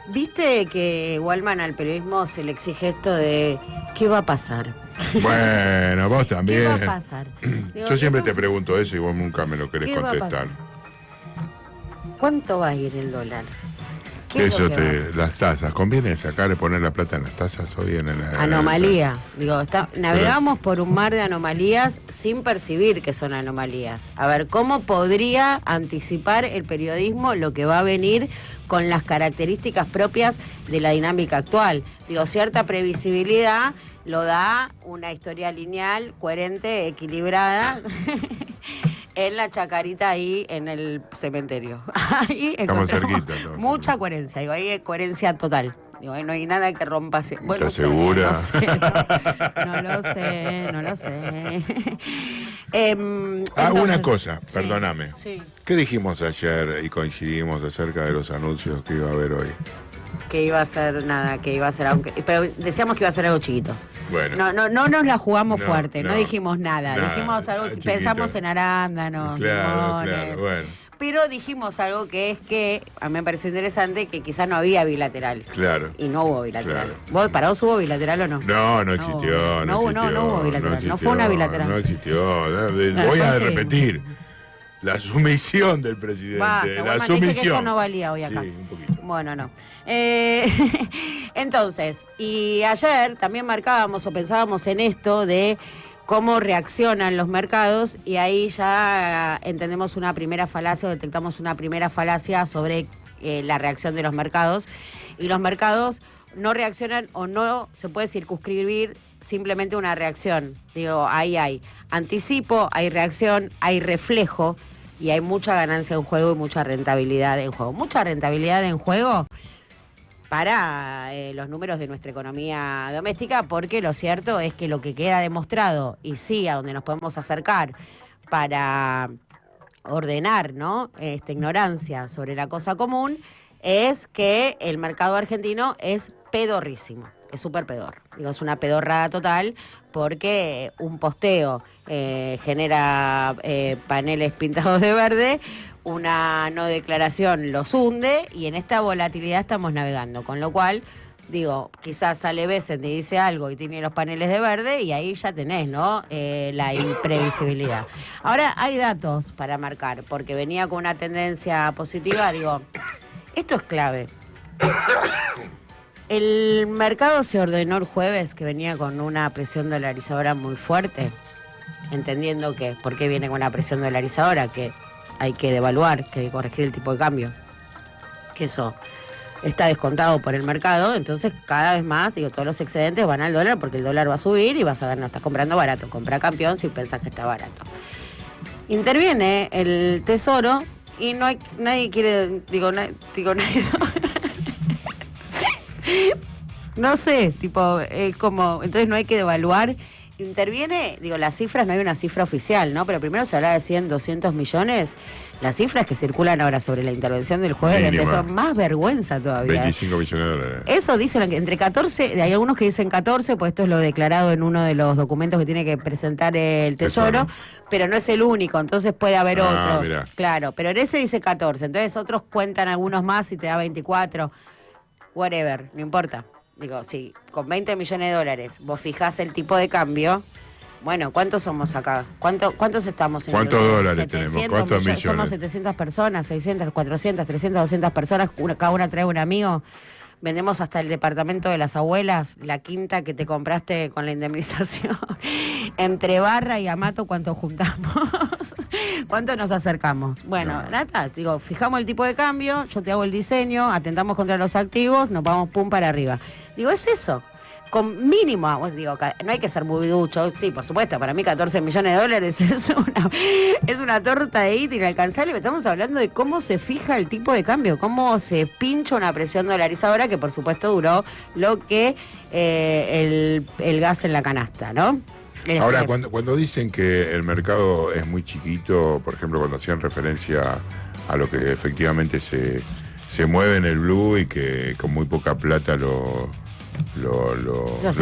Viste que Wallman al periodismo se le exige esto de ¿qué va a pasar? Bueno, vos también. ¿Qué va a pasar? Digo, Yo siempre te pregunto eso y vos nunca me lo querés ¿qué va a contestar. ¿Cuánto va a ir el dólar? ¿Qué es Eso lo que va? las tasas, ¿conviene sacar y poner la plata en las tasas hoy en la Anomalía. Digo, navegamos por un mar de anomalías sin percibir que son anomalías. A ver, ¿cómo podría anticipar el periodismo lo que va a venir con las características propias de la dinámica actual? Digo, cierta previsibilidad lo da una historia lineal, coherente, equilibrada, en la chacarita ahí en el cementerio. Ahí Estamos cerquita. mucha coherencia, digo, ahí hay coherencia total. Digo, ahí no hay nada que rompa. Bueno, ¿estás segura? No lo sé. Una cosa, sí, perdóname. Sí. ¿Qué dijimos ayer y coincidimos acerca de los anuncios que iba a haber hoy? Que iba a ser nada, que iba a ser, pero decíamos que iba a ser algo chiquito. Bueno. No nos la jugamos No, fuerte, no no, dijimos nada. Dijimos algo, chiquito. Pensamos en arándanos, limones. Claro, bueno. Pero dijimos algo que es que a mí me pareció interesante, que quizás no había bilateral. Claro. Y no hubo bilateral. Claro. ¿Para vos hubo bilateral o no? No existió. No hubo bilateral. No fue una bilateral. No existió. Voy a repetir. La sumisión del presidente. Basta, la sumisión. sumisión. Que eso no valía hoy acá. Sí, un poquito. Bueno, no. Entonces, y ayer también marcábamos o pensábamos en esto de cómo reaccionan los mercados, y ahí ya entendemos una primera falacia o detectamos una primera falacia sobre la reacción de los mercados. Y los mercados no reaccionan o no se puede circunscribir simplemente una reacción. Digo, ahí hay anticipo, hay reacción, hay reflejo y hay mucha ganancia en juego y mucha rentabilidad en juego. Mucha rentabilidad en juego para los números de nuestra economía doméstica, porque lo cierto es que lo que queda demostrado, y sí, a donde nos podemos acercar para ordenar, ¿no?, esta ignorancia sobre la cosa común, es que el mercado argentino es pedorrísimo. Es súper pedor. Digo, es una pedorrada total, porque un posteo genera paneles pintados de verde, una no declaración los hunde, y en esta volatilidad estamos navegando. Con lo cual, digo, quizás sale Bessent y dice algo y tiene los paneles de verde, y ahí ya tenés, ¿no?, la imprevisibilidad. Ahora, hay datos para marcar, porque venía con una tendencia positiva. Digo, esto es clave. El mercado se ordenó el jueves, que venía con una presión dolarizadora muy fuerte, entendiendo que, ¿por qué viene con una presión dolarizadora? Que hay que devaluar, que hay que corregir el tipo de cambio, que eso está descontado por el mercado. Entonces cada vez más, digo, todos los excedentes van al dólar, porque el dólar va a subir y vas a ver, no estás comprando barato, compra campeón si pensás que está barato. Interviene el Tesoro y no hay, nadie quiere, nadie. No sé, como, entonces no hay que devaluar. Interviene, las cifras, no hay una cifra oficial, ¿no? Pero primero se hablaba de 100, 200 millones. Las cifras que circulan ahora sobre la intervención del jueves del Tesoro, más vergüenza todavía. 25 millones de dólares. Eso dicen entre 14, hay algunos que dicen 14, pues esto es lo declarado en uno de los documentos que tiene que presentar el Tesoro. Pero no es el único, entonces puede haber otros. Mirá. Claro, pero en ese dice 14, entonces otros cuentan algunos más y te da 24. Whatever, no importa. Digo, si con 20 millones de dólares vos fijás el tipo de cambio, bueno, ¿cuántos somos acá? ¿Cuántos estamos en ¿Cuántos dólares 700 tenemos? ¿Cuántos millones? Somos 700 personas, 600, 400, 300, 200 personas, cada una trae un amigo. Vendemos hasta el departamento de las abuelas, la quinta que te compraste con la indemnización. Entre Barra y Amato, ¿cuánto juntamos? ¿Cuánto nos acercamos? Bueno, nada, fijamos el tipo de cambio, yo te hago el diseño, atentamos contra los activos, nos vamos pum para arriba. Es eso. Con mínimo, no hay que ser muy ducho, sí, por supuesto, para mí 14 millones de dólares es una torta de hit inalcanzable. Estamos hablando de cómo se fija el tipo de cambio, cómo se pincha una presión dolarizadora, que por supuesto duró lo que el gas en la canasta, ¿no? Ahora, cuando dicen que el mercado es muy chiquito, por ejemplo, cuando hacían referencia a lo que efectivamente se mueve en el blue y que con muy poca plata lo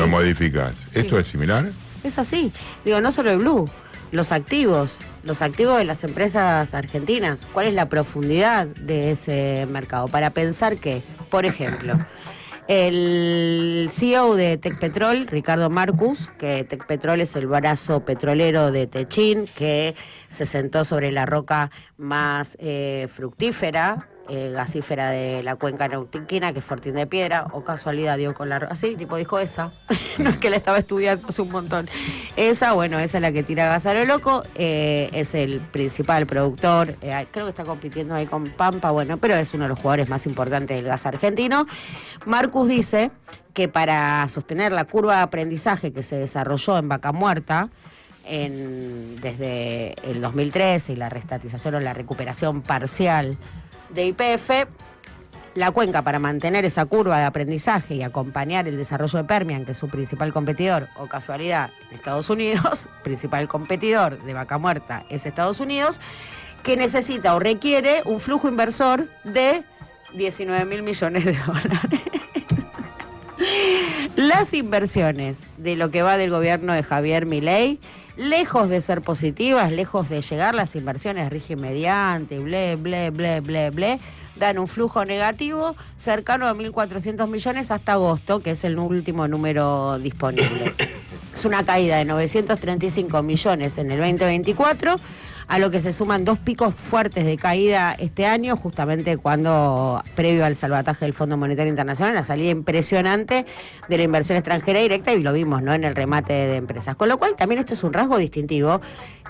modificas. Sí. ¿Esto es similar? Es así. No solo el blue, los activos de las empresas argentinas. ¿Cuál es la profundidad de ese mercado? Para pensar que Por ejemplo, el CEO de Tecpetrol, Ricardo Marcus, que Tecpetrol es el brazo petrolero de Techín, que se sentó sobre la roca más fructífera, gasífera de la cuenca neuquina, que es Fortín de Piedra, o casualidad dio con la roca. Así, tipo, dijo esa. No es que la estaba estudiando hace un montón. Esa es la que tira gas a lo loco, es el principal productor, creo que está compitiendo ahí con Pampa, pero es uno de los jugadores más importantes del gas argentino. Marcus dice que para sostener la curva de aprendizaje que se desarrolló en Vaca Muerta, desde el 2013 y la restatización o la recuperación parcial de YPF, la cuenca, para mantener esa curva de aprendizaje y acompañar el desarrollo de Permian, que es su principal competidor, o casualidad, Estados Unidos, principal competidor de Vaca Muerta es Estados Unidos, que necesita o requiere un flujo inversor de 19.000 millones de dólares. Las inversiones de lo que va del gobierno de Javier Milei, lejos de ser positivas, lejos de llegar las inversiones rige mediante, dan un flujo negativo cercano a 1.400 millones hasta agosto, que es el último número disponible. Es una caída de 935 millones en el 2024, a lo que se suman 2 picos fuertes de caída este año, justamente cuando, previo al salvataje del Fondo Monetario Internacional, la salida impresionante de la inversión extranjera directa, y lo vimos, ¿no?, en el remate de empresas. Con lo cual, también esto es un rasgo distintivo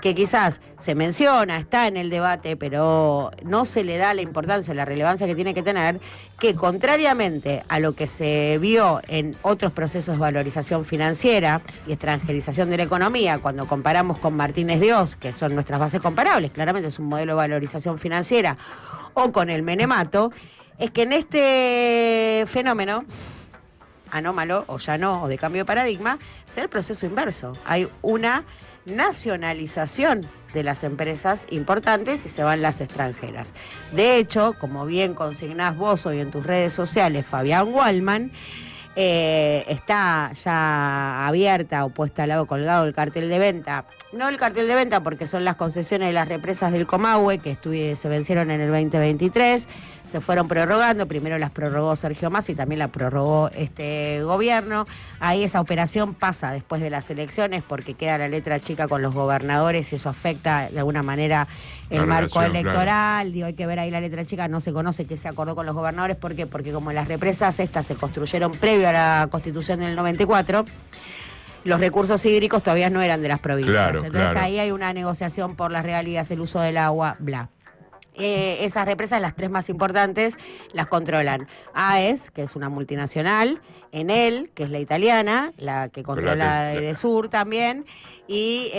que quizás se menciona, está en el debate, pero no se le da la importancia, la relevancia que tiene que tener, que contrariamente a lo que se vio en otros procesos de valorización financiera y extranjerización de la economía, cuando comparamos con Martínez de Oz, que son nuestras bases comparables, claramente es un modelo de valorización financiera, o con el menemato, es que en este fenómeno anómalo, o ya no, o de cambio de paradigma, sea el proceso inverso. Hay una nacionalización de las empresas importantes y se van las extranjeras. De hecho, como bien consignás vos hoy en tus redes sociales, Fabián Wallman, está ya abierta o puesta al lado colgado el cartel de venta. No el cartel de venta porque son las concesiones de las represas del Comahue que se vencieron en el 2023, se fueron prorrogando, primero las prorrogó Sergio Massa y también la prorrogó este gobierno. Ahí esa operación pasa después de las elecciones porque queda la letra chica con los gobernadores y eso afecta de alguna manera el marco electoral. Claro. Digo, hay que ver ahí la letra chica, no se conoce qué se acordó con los gobernadores. ¿Por qué? Porque como las represas estas se construyeron previo a la Constitución del 94, los recursos hídricos todavía no eran de las provincias. Claro, entonces ahí hay una negociación por las regalías, el uso del agua, bla. Esas represas, las 3 más importantes, las controlan AES, que es una multinacional, Enel, que es la italiana, la que controla Edesur también, y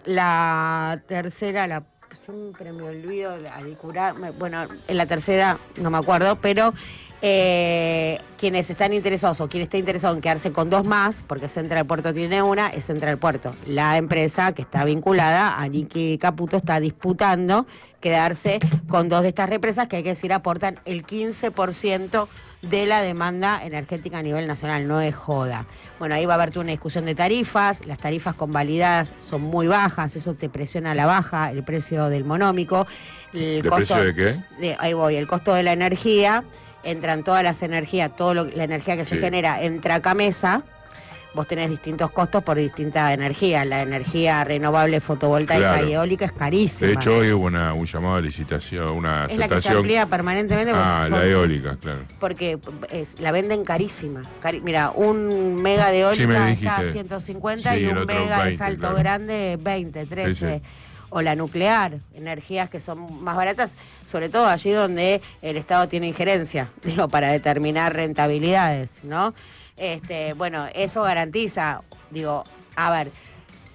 la tercera, siempre me olvido, en la tercera no me acuerdo, pero quienes están interesados o quien esté interesado en quedarse con 2 más, porque Central Puerto tiene una, es Central Puerto. La empresa que está vinculada a Nicky Caputo está disputando quedarse con 2 de estas represas que hay que decir aportan el 15% de la demanda energética a nivel nacional, no es joda. Bueno, ahí va a haber una discusión de tarifas, las tarifas convalidadas son muy bajas, eso te presiona a la baja el precio del monómico. ¿El precio de qué? Ahí voy, el costo de la energía, entran todas las energías, la energía que se genera entra acá a mesa. Vos tenés distintos costos por distinta energía. La energía renovable fotovoltaica y eólica es carísima. De hecho, hoy hubo un llamado de licitación, una aceptación. Es la que se amplía permanentemente. La eólica, claro. Porque la venden carísima. Mira, un mega de eólica está a 150 y un mega de salto grande 20, 13. Sí. O la nuclear, energías que son más baratas, sobre todo allí donde el Estado tiene injerencia, para determinar rentabilidades, ¿no? Bueno, eso garantiza,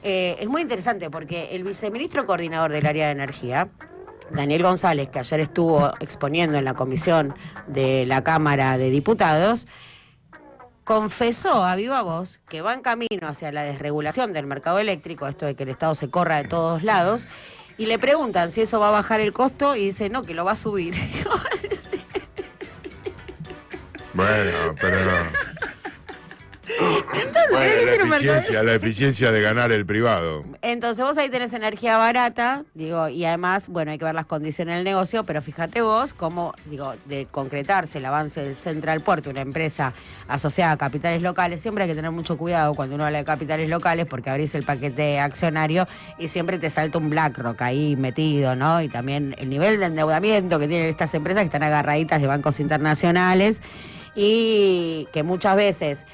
es muy interesante porque el viceministro coordinador del área de energía, Daniel González, que ayer estuvo exponiendo en la comisión de la Cámara de Diputados, confesó a viva voz que va en camino hacia la desregulación del mercado eléctrico, esto de que el Estado se corra de todos lados, y le preguntan si eso va a bajar el costo y dice no, que lo va a subir. Bueno, pero entonces, la eficiencia de ganar el privado. Entonces vos ahí tenés energía barata, digo, y además, bueno, hay que ver las condiciones del negocio, pero fíjate vos cómo, digo, de concretarse el avance del Central Port, una empresa asociada a capitales locales, siempre hay que tener mucho cuidado cuando uno habla de capitales locales, porque abrís el paquete accionario y siempre te salta un BlackRock ahí metido, ¿no? Y también el nivel de endeudamiento que tienen estas empresas que están agarraditas de bancos internacionales, y que muchas veces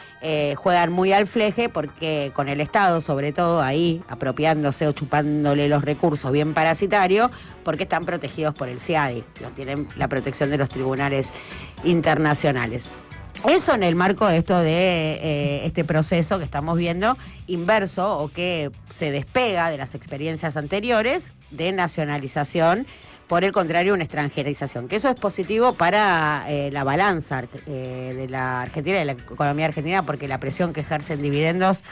juegan muy al fleje porque con el Estado, sobre todo ahí, apropiándose o chupándole los recursos bien parasitarios, porque están protegidos por el CIADI, tienen la protección de los tribunales internacionales. Eso en el marco de esto de este proceso que estamos viendo inverso o que se despega de las experiencias anteriores de nacionalización. Por el contrario, una extranjerización, que eso es positivo para la balanza de la Argentina y de la economía argentina, porque la presión que ejercen dividendos,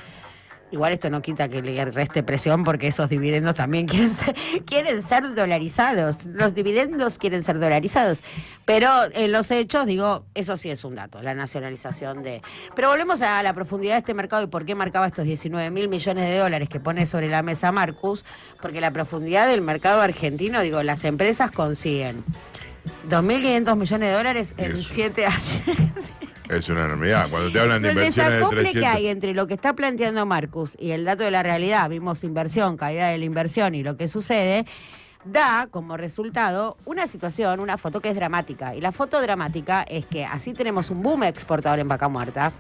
igual esto no quita que le reste presión, porque esos dividendos también quieren ser dolarizados, los dividendos quieren ser dolarizados, pero en los hechos, digo, eso sí es un dato, la nacionalización de... Pero volvemos a la profundidad de este mercado y por qué marcaba estos 19.000 millones de dólares que pone sobre la mesa Marcus, porque la profundidad del mercado argentino, digo, las empresas consiguen 2.500 millones de dólares en 7 años. Es una enormidad. Cuando te hablan de inversiones de 300... que hay entre lo que está planteando Marcus y el dato de la realidad, vimos inversión, caída de la inversión y lo que sucede, da como resultado una situación, una foto que es dramática. Y la foto dramática es que así tenemos un boom exportador en Vaca Muerta,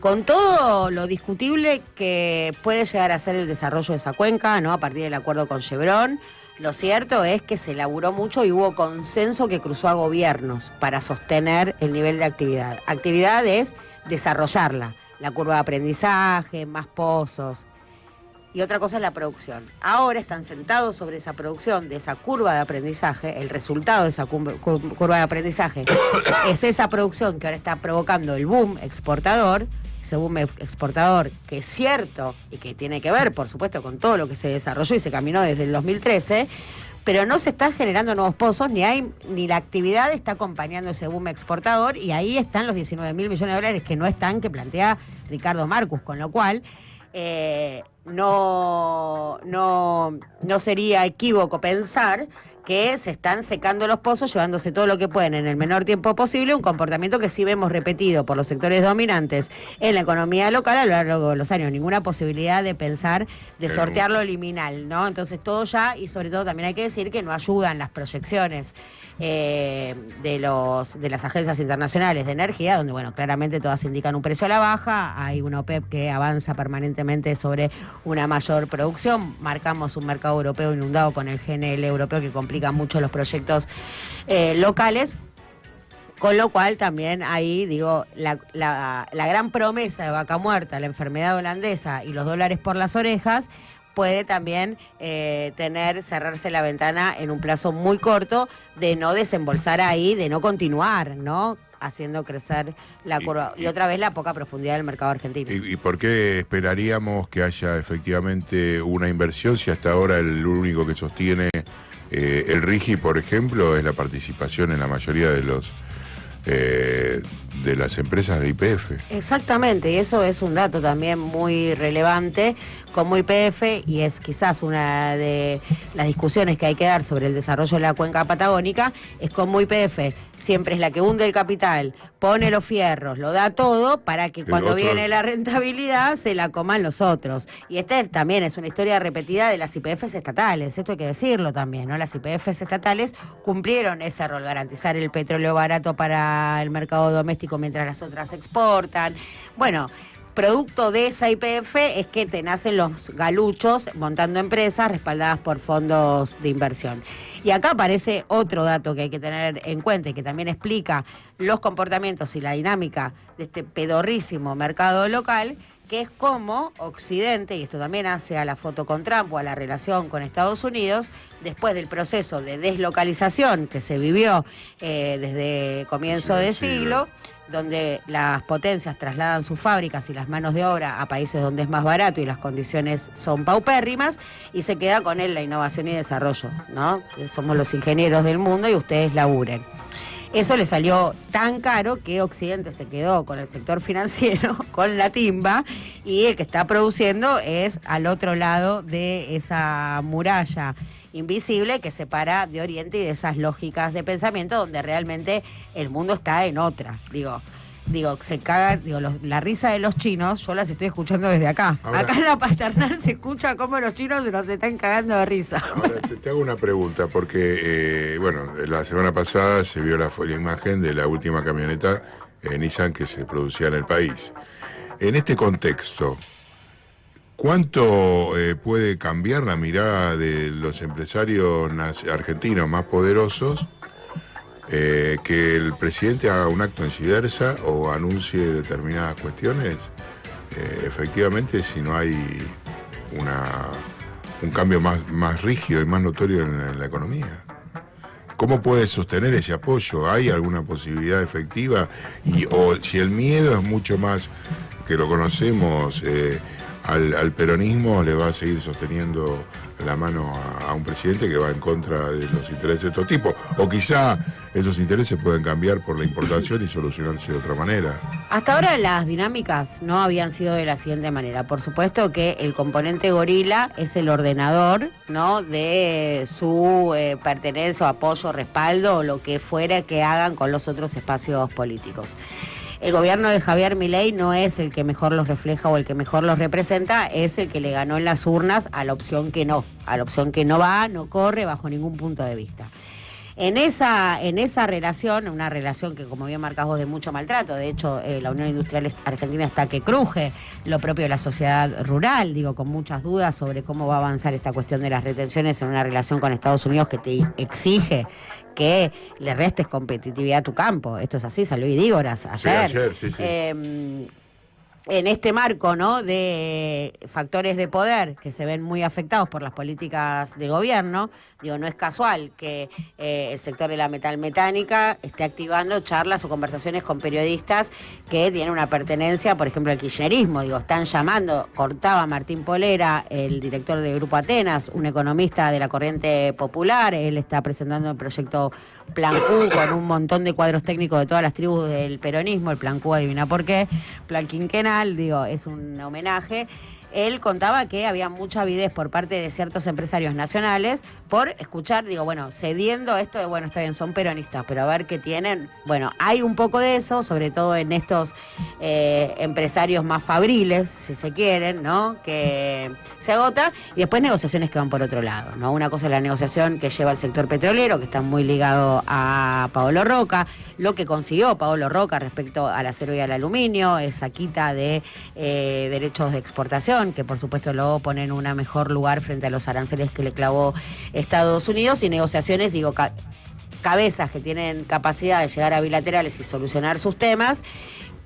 con todo lo discutible que puede llegar a ser el desarrollo de esa cuenca, ¿no? A partir del acuerdo con Chevron. Lo cierto es que se laburó mucho y hubo consenso que cruzó a gobiernos para sostener el nivel de actividad. Actividad es desarrollarla, la curva de aprendizaje, más pozos. Y otra cosa es la producción. Ahora están sentados sobre esa producción, de esa curva de aprendizaje, el resultado de esa curva de aprendizaje es esa producción que ahora está provocando el boom exportador, ese boom exportador que es cierto y que tiene que ver, por supuesto, con todo lo que se desarrolló y se caminó desde el 2013, pero no se están generando nuevos pozos, ni la actividad está acompañando ese boom exportador, y ahí están los 19.000 millones de dólares que no están, que plantea Ricardo Marcus, con lo cual no sería equívoco pensar que se están secando los pozos, llevándose todo lo que pueden en el menor tiempo posible, un comportamiento que sí vemos repetido por los sectores dominantes en la economía local a lo largo de los años. Ninguna posibilidad de pensar de sortear lo liminal, ¿no? Entonces todo ya, y sobre todo también hay que decir que no ayudan las proyecciones de las agencias internacionales de energía, donde, bueno, claramente todas indican un precio a la baja, hay una OPEP que avanza permanentemente sobre una mayor producción, marcamos un mercado europeo inundado con el GNL europeo que complica mucho los proyectos locales, con lo cual también ahí, digo, la gran promesa de Vaca Muerta, la enfermedad holandesa y los dólares por las orejas, puede también cerrarse la ventana en un plazo muy corto de no desembolsar ahí, de no continuar, ¿no?, haciendo crecer la curva. Y otra vez la poca profundidad del mercado argentino. ¿Y por qué esperaríamos que haya efectivamente una inversión si hasta ahora el único que sostiene el RIGI, por ejemplo, es la participación en la mayoría de las empresas de YPF? Exactamente, y eso es un dato también muy relevante. Como YPF, y es quizás una de las discusiones que hay que dar sobre el desarrollo de la cuenca patagónica, es como YPF siempre es la que hunde el capital, pone los fierros, lo da todo para que cuando viene la rentabilidad se la coman los otros. Y esta también es una historia repetida de las YPFs estatales, esto hay que decirlo también, ¿no? Las YPFs estatales cumplieron ese rol, garantizar el petróleo barato para el mercado doméstico mientras las otras exportan. Bueno, producto de esa YPF es que te nacen los galuchos montando empresas respaldadas por fondos de inversión. Y acá aparece otro dato que hay que tener en cuenta y que también explica los comportamientos y la dinámica de este pedorrísimo mercado local, que es cómo Occidente, y esto también hace a la foto con Trump o a la relación con Estados Unidos, después del proceso de deslocalización que se vivió desde comienzo de siglo, donde las potencias trasladan sus fábricas y las manos de obra a países donde es más barato y las condiciones son paupérrimas, y se queda con él la innovación y desarrollo, ¿no? Somos los ingenieros del mundo y ustedes laburen. Eso le salió tan caro que Occidente se quedó con el sector financiero, con la timba, y el que está produciendo es al otro lado de esa muralla invisible que separa de Oriente y de esas lógicas de pensamiento donde realmente el mundo está en otra. Se cagan, la risa de los chinos, yo las estoy escuchando desde acá. Ahora, acá en la paternal se escucha cómo los chinos se nos están cagando de risa. Ahora te hago una pregunta, porque, la semana pasada se vio la imagen de la última camioneta Nissan que se producía en el país. En este contexto, ¿cuánto puede cambiar la mirada de los empresarios argentinos más poderosos que el presidente haga un acto en Cidersa o anuncie determinadas cuestiones? Efectivamente, si no hay un cambio más rígido y más notorio en la economía. ¿Cómo puede sostener ese apoyo? ¿Hay alguna posibilidad efectiva? O si el miedo es mucho más, que lo conocemos, al peronismo le va a seguir sosteniendo la mano a un presidente que va en contra de los intereses de todo tipo, o quizá esos intereses pueden cambiar por la importación y solucionarse de otra manera. Hasta ahora las dinámicas no habían sido de la siguiente manera. Por supuesto que el componente gorila es el ordenador, ¿no?, de su pertenencia, apoyo, respaldo o lo que fuera que hagan con los otros espacios políticos. El gobierno de Javier Milei no es el que mejor los refleja o el que mejor los representa, es el que le ganó en las urnas a la opción que no va, no corre bajo ningún punto de vista. En esa relación, una relación que, como bien marcás vos, de mucho maltrato, de hecho la Unión Industrial Argentina está que cruje, lo propio de la sociedad rural, con muchas dudas sobre cómo va a avanzar esta cuestión de las retenciones en una relación con Estados Unidos que te exige que le restes competitividad a tu campo. Esto es así, salió Idígoras ayer. Sí. En este marco, ¿no?, de factores de poder que se ven muy afectados por las políticas del gobierno, no es casual que el sector de la metalmecánica esté activando charlas o conversaciones con periodistas que tienen una pertenencia, por ejemplo, al kirchnerismo. Están llamando, cortaba Martín Polera, el director del Grupo Atenas, un economista de la corriente popular, él está presentando el proyecto Plan Q con un montón de cuadros técnicos de todas las tribus del peronismo, el Plan Q, adivina por qué, Plan Quinquenal, es un homenaje. Él contaba que había mucha avidez por parte de ciertos empresarios nacionales por escuchar, cediendo esto de, está bien, son peronistas, pero a ver qué tienen. Hay un poco de eso, sobre todo en estos empresarios más fabriles, si se quieren, ¿no?, que se agota, y después negociaciones que van por otro lado, ¿no? Una cosa es la negociación que lleva el sector petrolero, que está muy ligado a Paolo Roca, lo que consiguió Paolo Roca respecto al acero y al aluminio, esa quita de derechos de exportación, que por supuesto lo pone en un mejor lugar frente a los aranceles que le clavó Estados Unidos, y negociaciones, cabezas que tienen capacidad de llegar a bilaterales y solucionar sus temas.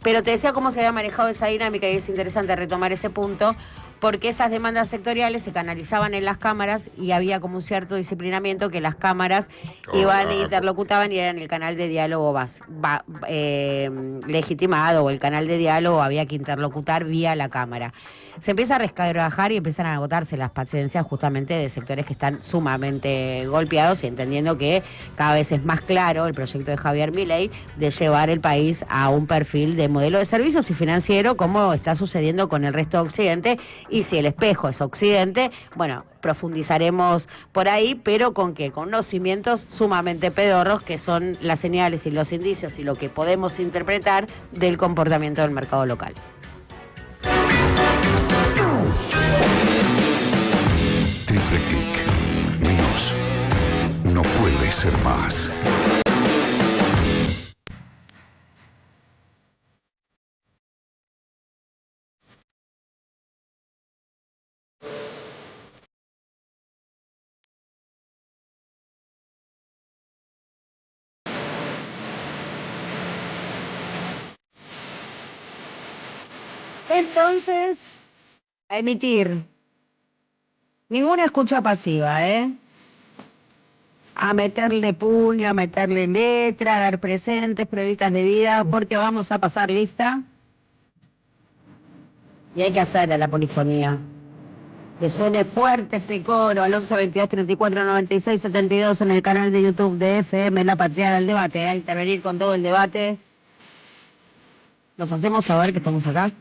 Pero te decía cómo se había manejado esa dinámica, y es interesante retomar ese punto, porque esas demandas sectoriales se canalizaban en las cámaras y había como un cierto disciplinamiento que las cámaras iban e interlocutaban y eran el canal de diálogo legitimado, o el canal de diálogo había que interlocutar vía la cámara. Se empieza a resquebrajar y empiezan a agotarse las paciencias justamente de sectores que están sumamente golpeados, y entendiendo que cada vez es más claro el proyecto de Javier Milei de llevar el país a un perfil de modelo de servicios y financiero, como está sucediendo con el resto de Occidente. Y si el espejo es Occidente, profundizaremos por ahí, pero ¿con qué? Con unos cimientos sumamente pedorros, que son las señales y los indicios y lo que podemos interpretar del comportamiento del mercado local. Triple Clic. Menos no puede ser más. Entonces, a emitir. Ninguna escucha pasiva, A meterle puño, a meterle letra, a dar presentes, pruebitas de vida, porque vamos a pasar lista. Y hay que hacer a la polifonía. Que suene fuerte este coro al 11 22 34 96 72 en el canal de YouTube de FM La Patria del Debate. Intervenir con todo el debate. Nos hacemos saber que estamos acá.